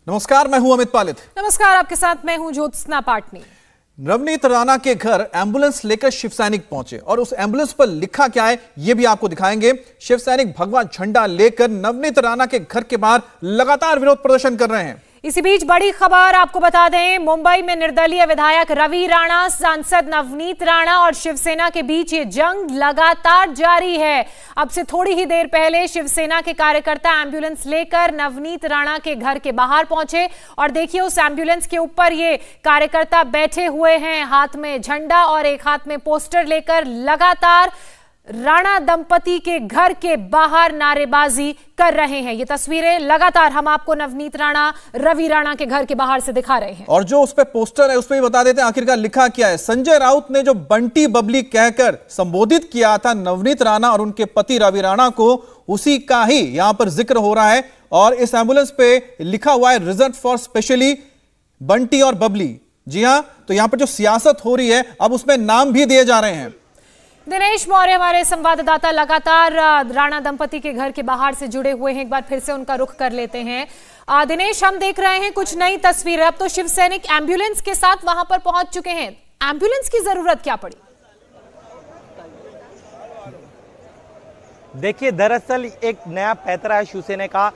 नमस्कार, मैं हूं अमित पालित। नमस्कार, आपके साथ मैं हूं ज्योत्सना पाटनी। नवनीत राणा के घर एम्बुलेंस लेकर शिव सैनिक पहुंचे और उस एम्बुलेंस पर लिखा क्या है ये भी आपको दिखाएंगे। शिव सैनिक भगवा झंडा लेकर नवनीत राणा के घर के बाहर लगातार विरोध प्रदर्शन कर रहे हैं। इसी बीच बड़ी खबर आपको बता दें, मुंबई में निर्दलीय विधायक रवि राणा, सांसद नवनीत राणा और शिवसेना के बीच ये जंग लगातार जारी है। अब से थोड़ी ही देर पहले शिवसेना के कार्यकर्ता एम्बुलेंस लेकर नवनीत राणा के घर के बाहर पहुंचे और देखिए उस एम्बुलेंस के ऊपर ये कार्यकर्ता बैठे हुए हैं, हाथ में झंडा और एक हाथ में पोस्टर लेकर लगातार राणा दंपति के घर के बाहर नारेबाजी कर रहे हैं। ये तस्वीरें लगातार हम आपको नवनीत राणा, रवि राणा के घर के बाहर से दिखा रहे हैं। और जो उस पे पोस्टर है उस पे भी बता देते हैं आखिरकार लिखा क्या है। संजय राउत ने जो बंटी बबली कहकर संबोधित किया था नवनीत राणा और उनके पति रवि राणा को, उसी का ही यहां पर जिक्र हो रहा है। और इस एम्बुलेंस पे लिखा हुआ है रिजर्व फॉर स्पेशली बंटी और बबली। जी हां, तो यहां पर जो सियासत हो रही है अब उसमें नाम भी दिए जा रहे हैं। दिनेश मौर्य हमारे संवाददाता लगातार राणा दंपति के घर के बाहर से जुड़े हुए हैं। एक बार फिर से उनका रुख कर लेते हैं। दिनेश, हम देख रहे हैं कुछ नई तस्वीरें। अब तो शिव सैनिक एम्बुलेंस के साथ वहां पर पहुंच चुके हैं। एम्बुलेंस की जरूरत क्या पड़ी? देखिए, दरअसल एक नया पैतरा है शिवसेना का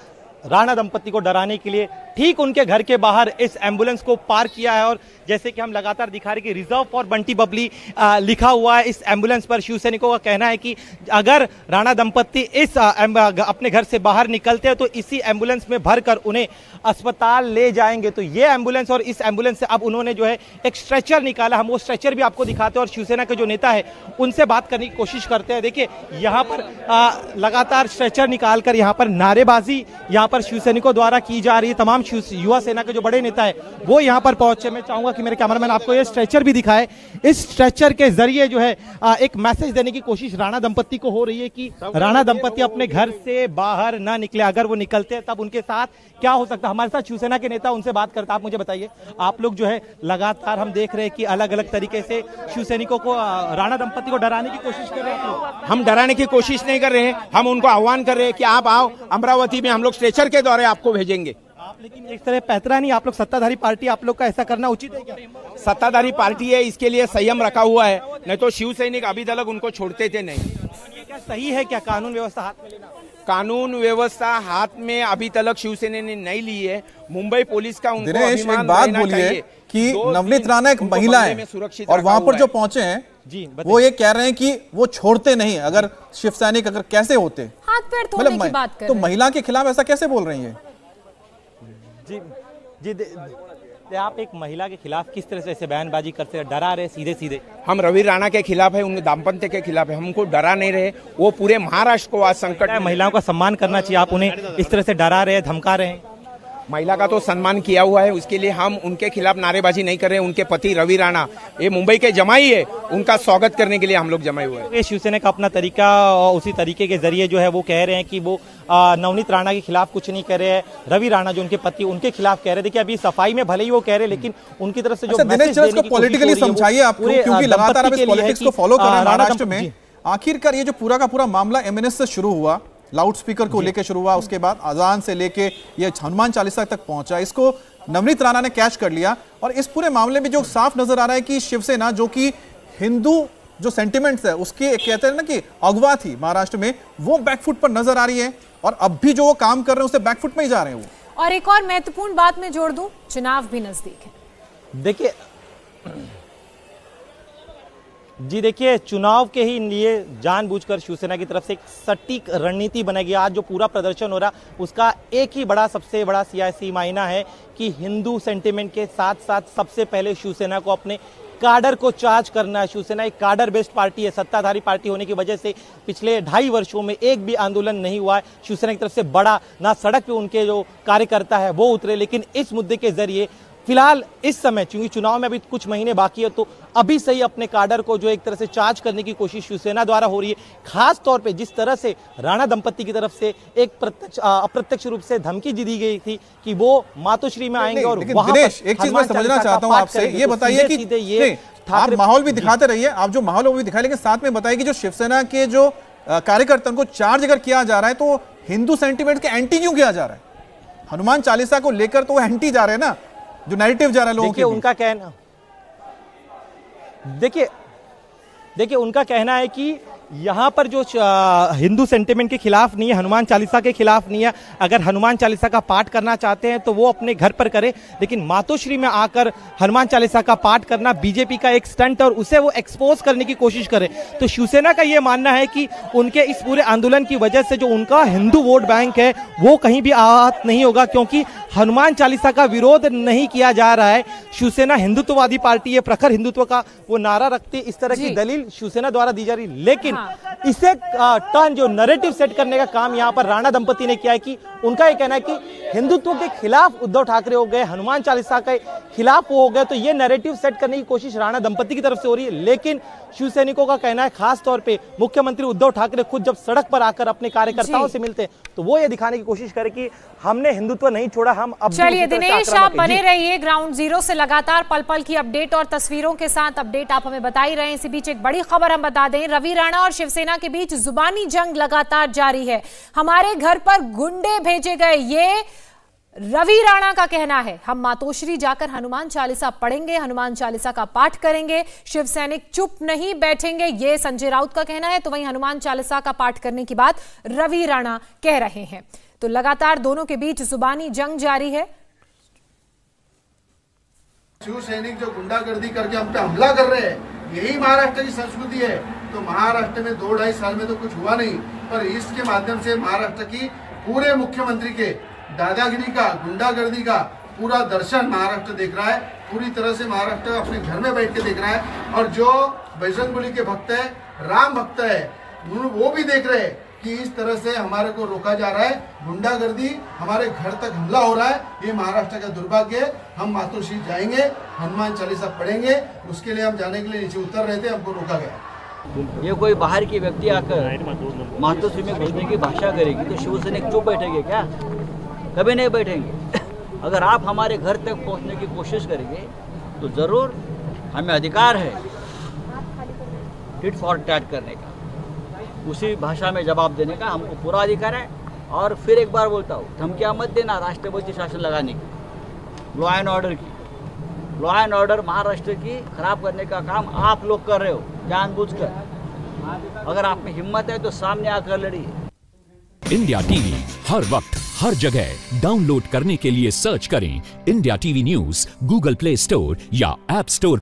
राणा दंपति को डराने के लिए ठीक उनके घर के बाहर इस एम्बुलेंस को पार्क किया है। और जैसे कि हम लगातार दिखा रहे कि रिजर्व फॉर बंटी बबली लिखा हुआ है इस एम्बुलेंस पर। शिवसैनिकों का कहना है कि अगर राणा दंपति इस अपने घर से बाहर निकलते हैं तो इसी एम्बुलेंस में भरकर उन्हें अस्पताल ले जाएंगे। तो ये एम्बुलेंस और इस एम्बुलेंस से अब उन्होंने जो है एक स्ट्रेचर निकाला। हम वो स्ट्रेचर भी आपको दिखाते हैं और शिवसेना के जो नेता है उनसे बात करने की कोशिश करते हैं। देखिए, यहाँ पर लगातार स्ट्रेचर निकालकर यहाँ पर नारेबाजी यहाँ पर शिवसैनिकों द्वारा की जा रही है। तमाम युवा सेना के जो बड़े नेता है वो यहाँ पर पहुंचे। मैं चाहूंगा कि मेरे कैमरामैन आपको ये स्ट्रेचर भी दिखाए। इस स्ट्रेचर के जरिए जो है एक मैसेज देने की कोशिश राणा दंपति को हो रही है कि राणा दंपति अपने घर से बाहर ना निकले। अगर वो निकलते हैं तब उनके साथ क्या हो सकता है। हमारे साथ शिवसेना के नेता, उनसे बात करता। आप मुझे बताइए, आप लोग जो है लगातार हम देख रहे हैं कि अलग अलग तरीके से शिवसैनिकों को, राणा दंपति को डराने की कोशिश कर रहे हैं। हम डराने की कोशिश नहीं कर रहे हैं, हम उनको आह्वान कर रहे हैं कि आप आओ, अमरावती में हम लोग स्ट्रेचर के द्वारा आपको भेजेंगे। लेकिन एक तरह पैतरा नहीं, आप लोग सत्ताधारी पार्टी, आप लोग का ऐसा करना उचित है क्या? सत्ताधारी पार्टी है, इसके लिए संयम रखा हुआ है, नहीं तो शिव सैनिक अभी तक उनको छोड़ते थे नहीं। ये क्या सही है क्या कानून व्यवस्था हाथ में लेना? कानून व्यवस्था हाथ में अभी तक शिवसेना ने नहीं ली है। मुंबई पुलिस का उनको दिनेश, एक बात बोलिए कि नवनीत राणा एक महिला है और वहां पर जो पहुंचे हैं जी, वो ये कह रहे हैं कि वो छोड़ते नहीं। अगर शिव सैनिक अगर कैसे होते हाथ पैर तोड़ने की बात कर तो महिला के खिलाफ ऐसा कैसे बोल रही है? जी, आप एक महिला के खिलाफ किस तरह से ऐसे बयानबाजी करते हैं, डरा रहे सीधे सीधे? हम रवि राणा के खिलाफ है, उनके दाम्पत्य के खिलाफ है, हम उनको डरा नहीं रहे। वो पूरे महाराष्ट्र को आज संकट है। महिलाओं का सम्मान करना चाहिए, आप उन्हें इस तरह से डरा रहे हैं, धमका रहे हैं। महिला का तो सम्मान किया हुआ है, उसके लिए हम उनके खिलाफ नारेबाजी नहीं कर रहे हैं। उनके पति रवि राणा ये मुंबई के जमाई है, उनका स्वागत करने के लिए हम लोग जमाए हुए हैं। शिवसेना का अपना तरीका और उसी तरीके के जरिए जो है वो कह रहे हैं कि वो नवनीत राणा के खिलाफ कुछ नहीं कह रहे हैं। रवि राणा जो उनके पति, उनके खिलाफ कह रहे थे कि अभी सफाई में भले ही वो कह रहे, लेकिन उनकी तरफ से जो मैसेज पॉलिटिकली समझाइए आप, क्योंकि लगातार आप इस पॉलिटिक्स को फॉलो कर रहे हैं महाराष्ट्र में। आखिरकार ये जो पूरा का पूरा मामला एमएनएस से शुरू हुआ, लाउड स्पीकर को लेकर शुरू हुआ, उसके बाद अजान से लेके ये हनुमान चालीसा तक पहुंचा, इसको नवनीत राणा ने कैच कर लिया। और इस पूरे मामले में जो साफ नजर आ रहा है कि शिवसेना जो कि हिंदू जो सेंटिमेंट्स है उसके कहते हैं ना कि अगवा थी महाराष्ट्र में, वो बैकफुट पर नजर आ रही है। और अब भी जो वो काम कर रहे हैं उससे बैकफुट में ही जा रहे हैं वो। और एक और महत्वपूर्ण बात मैं जोड़ दूं, चुनाव भी नजदीक है। देखिए देखिए, चुनाव के ही लिए जानबूझकर शिवसेना की तरफ से एक सटीक रणनीति बनाई। आज जो पूरा प्रदर्शन हो रहा उसका एक ही बड़ा, सबसे बड़ा सियासी मायना है कि हिंदू सेंटिमेंट के साथ साथ सबसे पहले शिवसेना को अपने काडर को चार्ज करना है। शिवसेना एक काडर बेस्ड पार्टी है, सत्ताधारी पार्टी होने की वजह से पिछले 2.5 वर्षों में एक भी आंदोलन नहीं हुआ है शिवसेना की तरफ से बड़ा, ना सड़क पे उनके जो कार्यकर्ता है वो उतरे। लेकिन इस मुद्दे के जरिए फिलहाल इस समय, चूंकि चुनाव में अभी कुछ महीने बाकी है, तो अभी से ही अपने काडर को जो एक तरह से चार्ज करने की कोशिश शिवसेना द्वारा हो रही है। खास तौर पे जिस तरह से राणा दंपति की तरफ से एक अप्रत्यक्ष रूप से धमकी दी गई थी कि वो मातोश्री में आएंगे और वहां पर एक चीज मैं समझना चाहता हूं आपसे, ये बताइए कि ये आप माहौल भी दिखाते रहिए, आप जो माहौल वो भी दिखाए, लेकिन साथ में बताइए कि जो शिवसेना के जो कार्यकर्ताओं को चार्ज अगर किया जा रहा है तो हिंदू सेंटिमेंट के एंटी क्यों किया जा रहा है? हनुमान चालीसा को लेकर तो एंटी जा रहे हैं ना, जो नैरेटिव जा रहा है लोगों के। उनका कहना, देखिए उनका कहना है कि यहाँ पर जो हिंदू सेंटिमेंट के खिलाफ नहीं है, हनुमान चालीसा के खिलाफ नहीं है। अगर हनुमान चालीसा का पाठ करना चाहते हैं तो वो अपने घर पर करें, लेकिन मातोश्री में आकर हनुमान चालीसा का पाठ करना बीजेपी का एक स्टंट और उसे वो एक्सपोज करने की कोशिश करे। तो शिवसेना का ये मानना है कि उनके इस पूरे आंदोलन की वजह से जो उनका हिंदू वोट बैंक है वो कहीं भी आहत नहीं होगा, क्योंकि हनुमान चालीसा का विरोध नहीं किया जा रहा है। शिवसेना हिंदुत्ववादी पार्टी है, प्रखर हिंदुत्व का वो नारा रखती है, इस तरह की दलील शिवसेना द्वारा दी जा रही, लेकिन इसे टर्न जो नैरेटिव सेट करने का काम यहाँ पर राणा दंपति ने किया है कि उनका ये कहना है कि हिंदुत्व के खिलाफ उद्धव ठाकरे हो गए, हनुमान चालीसा के खिलाफ वो हो गए। तो ये नैरेटिव सेट करने की कोशिश राणा दंपति की तरफ से हो रही है, लेकिन शिवसैनिकों का कहना है, खास तौर पे मुख्यमंत्री उद्धव ठाकरे खुद जब सड़क पर आकर अपने कार्यकर्ताओं से मिलते हैं तो वो ये दिखाने की कोशिश करे कि हमने हिंदुत्व नहीं छोड़ा, हम अब। चलिए दिनेश, आप बने रहिए ग्राउंड जीरो से, लगातार पल पल की अपडेट और तस्वीरों के साथ अपडेट आप हमें बता ही रहे हैं। इसी बीच एक बड़ी खबर हम बता दें, रवि राणा और शिवसेना के बीच जुबानी जंग लगातार जारी है। हमारे घर पर गुंडे भेजे गए, ये रवि राणा का कहना है। हम मातोश्री जाकर हनुमान चालीसा पढ़ेंगे, हनुमान चालीसा का पाठ करेंगे, शिव सैनिक चुप नहीं बैठेंगे, ये संजय राउत का कहना है। तो वहीं हनुमान चालीसा का पाठ करने की बात रवि राणा कह रहे हैं। तो लगातार दोनों के बीच जुबानी जंग जारी है। शिव सैनिक जो गुंडागर्दी करके हम पे हमला कर रहे हैं, यही महाराष्ट्र की संस्कृति है। तो महाराष्ट्र में 2-2.5 साल में तो कुछ हुआ नहीं, पर इसके माध्यम से महाराष्ट्र की पूरे मुख्यमंत्री के दादागिरी का, गुंडागर्दी का पूरा दर्शन महाराष्ट्र देख रहा है। पूरी तरह से महाराष्ट्र अपने घर में बैठ के देख रहा है। और जो बजरंगबली के भक्त है, राम भक्त है, वो भी देख रहे हैं कि इस तरह से हमारे को रोका जा रहा है, गुंडागर्दी, हमारे घर तक हमला हो रहा है। ये महाराष्ट्र का दुर्भाग्य है। हम मातोश्री जाएंगे, हनुमान चालीसा पढ़ेंगे, उसके लिए हम जाने के लिए नीचे उतर रहे थे, हमको रोका गया। ये कोई बाहर की व्यक्ति आकर मातोश्री में घुसने की भाषा करेगी तो शिवसैनिक चुप बैठेंगे क्या? कभी नहीं बैठेंगे। अगर आप हमारे घर तक पहुंचने की कोशिश करेंगे तो ज़रूर हमें अधिकार है टिट फॉर टैट करने का, उसी भाषा में जवाब देने का हमको पूरा अधिकार है। और फिर एक बार बोलता हूँ, धमकियाँ मत देना राष्ट्रपति शासन लगाने की, लॉ एंड ऑर्डर की। लॉ एंड ऑर्डर महाराष्ट्र की खराब करने का काम आप लोग कर रहे हो जानबूझकर। अगर आप में हिम्मत है तो सामने आकर लड़िए। इंडिया टीवी हर वक्त हर जगह डाउनलोड करने के लिए सर्च करें India TV news Google play store या ऐप स्टोर